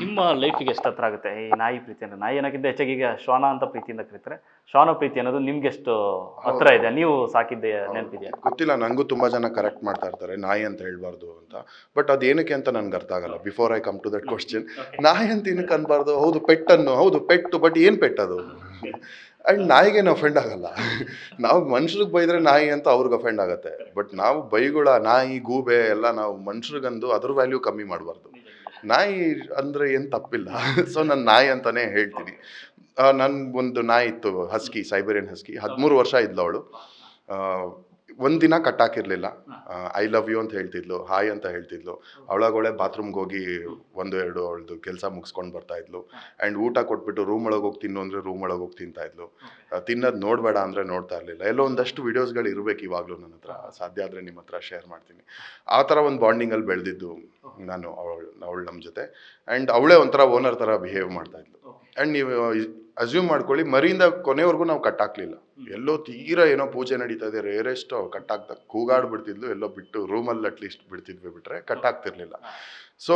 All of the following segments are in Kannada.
ನಿಮ್ಮ ಲೈಫಿಗೆ ಎಷ್ಟು ಹತ್ರ ಆಗುತ್ತೆ ಈ ನಾಯಿ ಪ್ರೀತಿ ಅಂದರೆ? ನಾಯಿ ಅನ್ನೋಕ್ಕಿಂತ ಹೆಚ್ಚಾಗಿ ಈಗ ಶ್ವಾನ ಅಂತ ಪ್ರೀತಿಯಿಂದ ಕರೀತಾರೆ. ಶ್ವಾನ ಪ್ರೀತಿ ಅನ್ನೋದು ನಿಮ್ಗೆ ಎಷ್ಟು ಹತ್ರ ಇದೆ? ನೀವು ಸಾಕಿದ್ದೆ ನೆನಪಿದೆಯಾ? ಗೊತ್ತಿಲ್ಲ, ನಂಗೂ ತುಂಬಾ ಜನ ಕರೆಕ್ಟ್ ಮಾಡ್ತಾ ಇರ್ತಾರೆ ನಾಯಿ ಅಂತ ಹೇಳ್ಬಾರ್ದು ಅಂತ. ಬಟ್ ಅದೇನಕ್ಕೆ ಅಂತ ನನ್ಗೆ ಅರ್ಥ ಆಗಲ್ಲ. Before I come to that question, ನಾಯಿ ಅಂತ ಏನಕ್ಕೆ ಅನ್ಬಾರ್ದು? ಹೌದು ಪೆಟ್ ಅನ್ನು, ಹೌದು ಪೆಟ್ಟು, ಬಟ್ ಏನ್ ಪೆಟ್ ಅದು? ಅಂಡ್ ನಾಯಿಗೇನು ಅಫೆಂಡ್ ಆಗಲ್ಲ. ನಾವು ಮನುಷ್ರಿಗೆ ಬೈದ್ರೆ ನಾಯಿ ಅಂತ ಅವ್ರಿಗೆ ಅಫೆಂಡ್ ಆಗುತ್ತೆ. ಬಟ್ ನಾವು ಬೈಗುಳ ನಾಯಿ ಗೂಬೆ ಎಲ್ಲ ನಾವು ಮನುಷ್ರಿಗಂದು ಅದ್ರ ವ್ಯಾಲ್ಯೂ ಕಮ್ಮಿ ಮಾಡಬಾರ್ದು. ನಾಯಿ ಅಂದ್ರೆ ಏನು ತಪ್ಪಿಲ್ಲ. ಸೊ ನಾನು ನಾಯಿ ಅಂತಾನೆ ಹೇಳ್ತೀನಿ. ನನ್ ಒಂದು ನಾಯಿ ಇತ್ತು, ಹಸ್ಕಿ, ಸೈಬೇರಿಯನ್ ಹಸ್ಕಿ. 13 ವರ್ಷ ಇದ್ಲು ಅವಳು. ಒಂದಿನ ಕಟ್ಟಾಕಿರ್ಲಿಲ್ಲ. ಐ ಲವ್ ಯು ಅಂತ ಹೇಳ್ತಿದ್ಲು, ಹಾಯ್ ಅಂತ ಹೇಳ್ತಿದ್ಲು. ಅವಳಾಗೊಳೆ ಬಾತ್ರೂಮ್ಗೆ ಹೋಗಿ 1-2 ಅವಳದು ಕೆಲಸ ಮುಗಿಸ್ಕೊಂಡು ಬರ್ತಾ ಇದ್ಲು. ಆ್ಯಂಡ್ ಊಟ ಕೊಟ್ಬಿಟ್ಟು ರೂಮ್ ಒಳಗೆ ಹೋಗಿ ತಿನ್ನು ಅಂದರೆ ರೂಮ್ ಒಳಗೆ ಹೋಗಿ ತಿಂತಾ ಇದ್ಲು. ತಿನ್ನೋದು ನೋಡಬೇಡ ಅಂದರೆ ನೋಡ್ತಾ ಇರಲಿಲ್ಲ. ಎಲ್ಲೋ ಒಂದಷ್ಟು ವಿಡಿಯೋಸ್ಗಳು ಇರಬೇಕು ಇವಾಗಲೂ ನನ್ನ ಹತ್ರ. ಸಾಧ್ಯ ಆದರೆ ನಿಮ್ಮ ಹತ್ರ ಶೇರ್ ಮಾಡ್ತೀನಿ. ಆ ಥರ ಒಂದು ಬಾಂಡಿಂಗಲ್ಲಿ ಬೆಳೆದಿದ್ದು ನಾನು. ಅವಳು ನಮ್ಮ ಜೊತೆ. ಆ್ಯಂಡ್ ಅವಳೇ ಒಂಥರ ಓನರ್ ಥರ ಬಿಹೇವ್ ಮಾಡ್ತಾ ಇದ್ಲು. ಆ್ಯಂಡ್ ನೀವು ಅಸ್ಯೂಮ್ ಮಾಡ್ಕೊಳ್ಳಿ, ಮರಿಯಿಂದ ಕೊನೆವರೆಗೂ ನಾವು ಕಟ್ಟಾಕ್ಲಿಲ್ಲ. ಎಲ್ಲೋ ತೀರಾ ಏನೋ ಪೂಜೆ ನಡೀತಾ ಇದೆ, ರೇರೆಸ್ಟ್ ಕಟ್ಟಾಕ್ತಾ ಕೂಗಾಡ್ಬಿಡ್ತಿದ್ಲು. ಎಲ್ಲೋ ಬಿಟ್ಟು ರೂಮಲ್ಲಿ ಅಟ್ಲೀಸ್ಟ್ ಬಿಡ್ತಿದ್ವಿ, ಬಿಟ್ರೆ ಕಟ್ಟಾಗ್ತಿರ್ಲಿಲ್ಲ. ಸೊ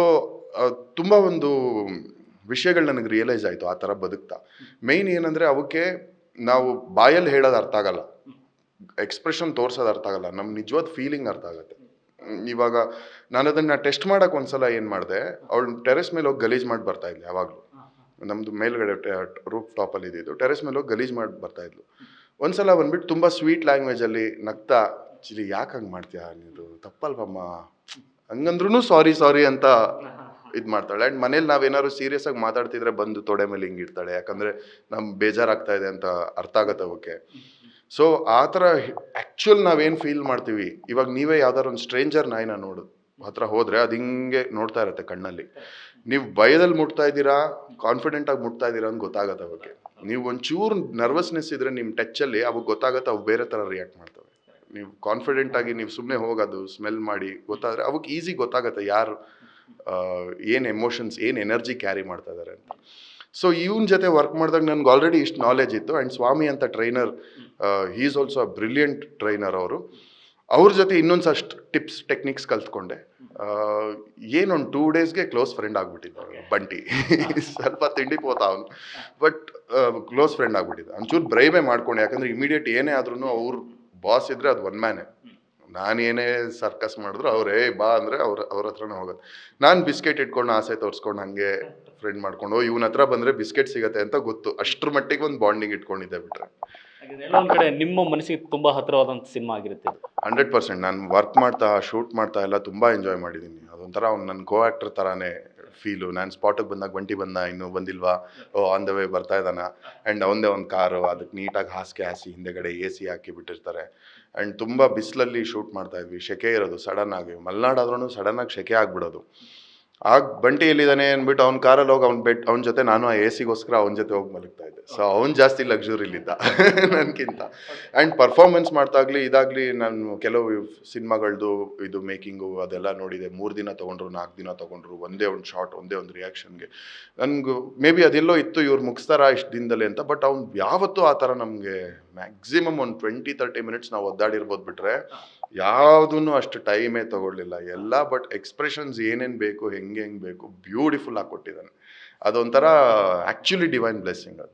ತುಂಬ ಒಂದು ವಿಷಯಗಳು ನನಗೆ ರಿಯಲೈಸ್ ಆಯಿತು ಆ ಥರ ಬದುಕ್ತಾ. ಮೇಯ್ನ್ ಏನಂದರೆ, ಅವಕ್ಕೆ ನಾವು ಬಾಯಲ್ಲಿ ಹೇಳೋದು ಅರ್ಥ ಆಗಲ್ಲ, ಎಕ್ಸ್ಪ್ರೆಷನ್ ತೋರ್ಸೋದು ಅರ್ಥ ಆಗಲ್ಲ, ನಮ್ಮ ನಿಜವಾದ ಫೀಲಿಂಗ್ ಅರ್ಥ ಆಗುತ್ತೆ. ಇವಾಗ ನಾನು ಅದನ್ನು ಟೆಸ್ಟ್ ಮಾಡೋಕೆ ಒಂದ್ಸಲ ಏನು ಮಾಡಿದೆ, ಅವಳು ಟೆರೆಸ್ ಮೇಲೆ ಹೋಗಿ ಗಲೀಜು ಮಾಡಿ ಬರ್ತಾ ಇದ್ಲು. ಯಾವಾಗಲೂ ನಮ್ಮದು ಮೇಲ್ಗಡೆ ರೂಫ್ ಟಾಪಲ್ಲಿ ಇದ್ದಿದ್ದು, ಟೆರೆಸ್ ಮೇಲೆ ಹೋಗಿ ಗಲೀಜು ಮಾಡಿ ಬರ್ತಾ ಇದ್ಲು. ಒಂದ್ಸಲ ಬಂದ್ಬಿಟ್ಟು ತುಂಬ ಸ್ವೀಟ್ ಲ್ಯಾಂಗ್ವೇಜಲ್ಲಿ ನಗ್ತಾ, ಚಿಲಿ ಯಾಕೆ ಹಂಗೆ ಮಾಡ್ತೀಯಾ ನೀನು, ತಪ್ಪಲ್ವಮ್ಮ, ಹಂಗಂದ್ರೂ ಸಾರಿ ಅಂತ ಇದು ಮಾಡ್ತಾಳೆ. ಆ್ಯಂಡ್ ಮನೇಲಿ ನಾವೇನಾದ್ರು ಸೀರಿಯಸ್ ಆಗಿ ಮಾತಾಡ್ತಿದ್ರೆ ಬಂದು ತೊಡೆ ಮೇಲೆ ಹಿಂಗೆ ಇಡ್ತಾಳೆ. ಯಾಕಂದರೆ ನಮ್ಗೆ ಬೇಜಾರಾಗ್ತಾ ಇದೆ ಅಂತ ಅರ್ಥ ಆಗತ್ತೆ ಅವಕ್ಕೆ. ಸೊ ಆ ಥರ ಆ್ಯಕ್ಚುಲ್ ನಾವೇನು ಫೀಲ್ ಮಾಡ್ತೀವಿ, ಇವಾಗ ನೀವೇ ಯಾವ್ದಾರು ಒಂದು ಸ್ಟ್ರೇಂಜರ್ ನಾಯಿನ ಹತ್ರ ಹೋದರೆ ಅದು ಹಿಂಗೆ ನೋಡ್ತಾ ಇರುತ್ತೆ ಕಣ್ಣಲ್ಲಿ. ನೀವು ಭಯದಲ್ಲಿ ಮುಟ್ತಾ ಇದ್ದೀರಾ, ಕಾನ್ಫಿಡೆಂಟಾಗಿ ಮುಟ್ತಾ ಇದ್ದೀರಾ ಅಂತ ಗೊತ್ತಾಗತ್ತೆ ಅವಕ್ಕೆ. ನೀವು ಒಂಚೂರು ನರ್ವಸ್ನೆಸ್ ಇದ್ದರೆ ನಿಮ್ಮ ಟಚ್ಚಲ್ಲಿ ಅವಾಗ ಗೊತ್ತಾಗುತ್ತೆ, ಅವು ಬೇರೆ ಥರ ರಿಯಾಕ್ಟ್ ಮಾಡ್ತವೆ. ನೀವು ಕಾನ್ಫಿಡೆಂಟಾಗಿ ನೀವು ಸುಮ್ಮನೆ ಹೋಗೋದು ಸ್ಮೆಲ್ ಮಾಡಿ ಗೊತ್ತಾದರೆ ಅವಕ್ಕೆ ಈಸಿ ಗೊತ್ತಾಗುತ್ತೆ ಯಾರು ಏನು ಎಮೋಷನ್ಸ್, ಏನು ಎನರ್ಜಿ ಕ್ಯಾರಿ ಮಾಡ್ತಾ ಇದ್ದಾರೆ ಅಂತ. ಸೊ ಇವನ ಜೊತೆ ವರ್ಕ್ ಮಾಡಿದಾಗ ನನಗೆ ಆಲ್ರೆಡಿ ಇಷ್ಟು ನಾಲೆಜ್ ಇತ್ತು. ಆ್ಯಂಡ್ ಸ್ವಾಮಿ ಅಂತ trainer, he is also a brilliant trainer. ಅವ್ರ ಜೊತೆ ಇನ್ನೊಂದಷ್ಟು ಟಿಪ್ಸ್ ಟೆಕ್ನಿಕ್ಸ್ ಕಲ್ತ್ಕೊಂಡೆ. ಏನೊಂದು 2 ಡೇಸ್ಗೆ ಕ್ಲೋಸ್ ಫ್ರೆಂಡ್ ಆಗ್ಬಿಟ್ಟಿದ್ದ ಬಂಟಿ. ಸ್ವಲ್ಪ ತಿಂಡಿ ಪೋತ ಅವನು, ಬಟ್ ಕ್ಲೋಸ್ ಫ್ರೆಂಡ್ ಆಗ್ಬಿಟ್ಟಿದ್ದ. ಒಂಚೂರು ಬ್ರೈವೇ ಮಾಡ್ಕೊಂಡೆ, ಯಾಕಂದರೆ ಇಮಿಡಿಯೇಟ್ ಏನೇ ಆದ್ರೂ ಅವ್ರ ಬಾಸ್ ಇದ್ದರೆ ಅದು ಒನ್ ಮ್ಯಾನೇ. ನಾನು ಏನೇ ಸರ್ಕಸ್ ಮಾಡಿದ್ರು ಅವರೇ ಬಾ ಅಂದರೆ ಅವ್ರ ಹತ್ರನೇ ಹೋಗೋದು. ನಾನು ಬಿಸ್ಕೆಟ್ ಇಟ್ಕೊಂಡು ಆಸೆ ತೋರಿಸ್ಕೊಂಡು ಹಾಗೆ ಫ್ರೆಂಡ್ ಮಾಡ್ಕೊಂಡು, ಇವನ ಹತ್ರ ಬಂದರೆ ಬಿಸ್ಕೆಟ್ ಸಿಗುತ್ತೆ ಅಂತ ಗೊತ್ತು. ಅಷ್ಟ್ರ ಮಟ್ಟಿಗೆ ಒಂದು ಬಾಂಡಿಂಗ್ ಇಟ್ಕೊಂಡಿದ್ದೆ. ಬಿಟ್ರೆ ಒಂದು ಕಡೆ ನಿಮ್ಮ ಮನಸ್ಸಿಗೆ ತುಂಬ ಹತ್ತಿರವಾದಂಥ ಸಿನಿಮಾ ಆಗಿರುತ್ತೆ 100%. ನಾನು ವರ್ಕ್ ಮಾಡ್ತಾ, ಶೂಟ್ ಮಾಡ್ತಾ ಎಲ್ಲ ತುಂಬ ಎಂಜಾಯ್ ಮಾಡಿದ್ದೀನಿ. ಅದೊಂಥರ ಅವ್ನು ನನ್ನ ಕೋ ಆ್ಯಕ್ಟರ್ ಥರನೇ ಫೀಲು. ನಾನು ಸ್ಪಾಟಿಗೆ ಬಂದಾಗ ಬಂಟಿ ಬಂದ, ಇನ್ನೂ ಬಂದಿಲ್ವಾ, ಆನ್ ದ ವೇ ಬರ್ತಾ ಇದ್ದಾನ. ಆ್ಯಂಡ್ ಅವನದೇ ಒಂದು ಕಾರು, ಅದಕ್ಕೆ ನೀಟಾಗಿ ಹಾಸಿಗೆ ಹಾಸಿ ಹಿಂದೆಗಡೆ AC ಹಾಕಿ ಬಿಟ್ಟಿರ್ತಾರೆ. ಆ್ಯಂಡ್ ತುಂಬ ಬಿಸಿಲಲ್ಲಿ ಶೂಟ್ ಮಾಡ್ತಾ ಇದ್ವಿ, ಸೆಕೆ ಇರೋದು ಸಡನ್ನಾಗಿ. ಮಲೆನಾಡಾದ್ರೂ ಸಡನ್ನಾಗಿ ಸೆಕೆ ಆಗಿಬಿಡೋದು. ಆಗ ಬಂಟಿ ಎಲ್ಲಿದ್ದಾನೆ ಅಂದ್ಬಿಟ್ಟು ಅವ್ನ ಕಾರಲ್ಲಿ ಹೋಗಿ ಅವ್ನ ಜೊತೆ ನಾನು ಆ AC ಗೋಸ್ಕರ ಅವನ ಜೊತೆ ಹೋಗಿ ಮಲಗ್ತಾ ಇದ್ದೆ. ಸೊ ಅವ್ನು ಜಾಸ್ತಿ ಲಕ್ಸುರಿಲಿದ್ದ ನನಗಿಂತ. ಆ್ಯಂಡ್ ಪರ್ಫಾರ್ಮೆನ್ಸ್ ಮಾಡ್ತಾಗಲಿ ಇದಾಗಲಿ, ನಾನು ಕೆಲವು ಸಿನಿಮಾಗಳದ್ದು ಇದು ಮೇಕಿಂಗು ಅದೆಲ್ಲ ನೋಡಿದೆ. 3 ದಿನ ತೊಗೊಂಡ್ರು, 4 ದಿನ ತೊಗೊಂಡ್ರು, ಒಂದೇ ಒಂದು ಶಾರ್ಟ್, ಒಂದೇ ಒಂದು ರಿಯಾಕ್ಷನ್ಗೆ. ನನಗೂ ಮೇ ಬಿ ಅದೆಲ್ಲೋ ಇತ್ತು, ಇವ್ರು ಮುಗಿಸ್ತಾರ ಇಷ್ಟು ದಿನದಲ್ಲಿ ಅಂತ. ಬಟ್ ಅವ್ನು ಯಾವತ್ತೂ ಆ ಥರ ನಮಗೆ ಮ್ಯಾಕ್ಸಿಮಮ್ ಒಂದು 20-30 ಮಿನಿಟ್ಸ್ ನಾವು ಒದ್ದಾಡಿರ್ಬೋದು. ಬಿಟ್ರೆ ಯಾವುದೂ ಅಷ್ಟು ಟೈಮೇ ತಗೊಳ್ಳಿಲ್ಲ ಎಲ್ಲ. ಬಟ್ ಎಕ್ಸ್ಪ್ರೆಷನ್ಸ್ ಏನೇನು ಬೇಕು, ಹೆಂಗೆ ಬೇಕು, ಬ್ಯೂಟಿಫುಲ್ ಆಗಿ ಕೊಟ್ಟಿದ್ದಾನೆ. ಅದೊಂಥರ ಆ್ಯಕ್ಚುಲಿ ಡಿವೈನ್ ಬ್ಲೆಸ್ಸಿಂಗ್ ಅದು.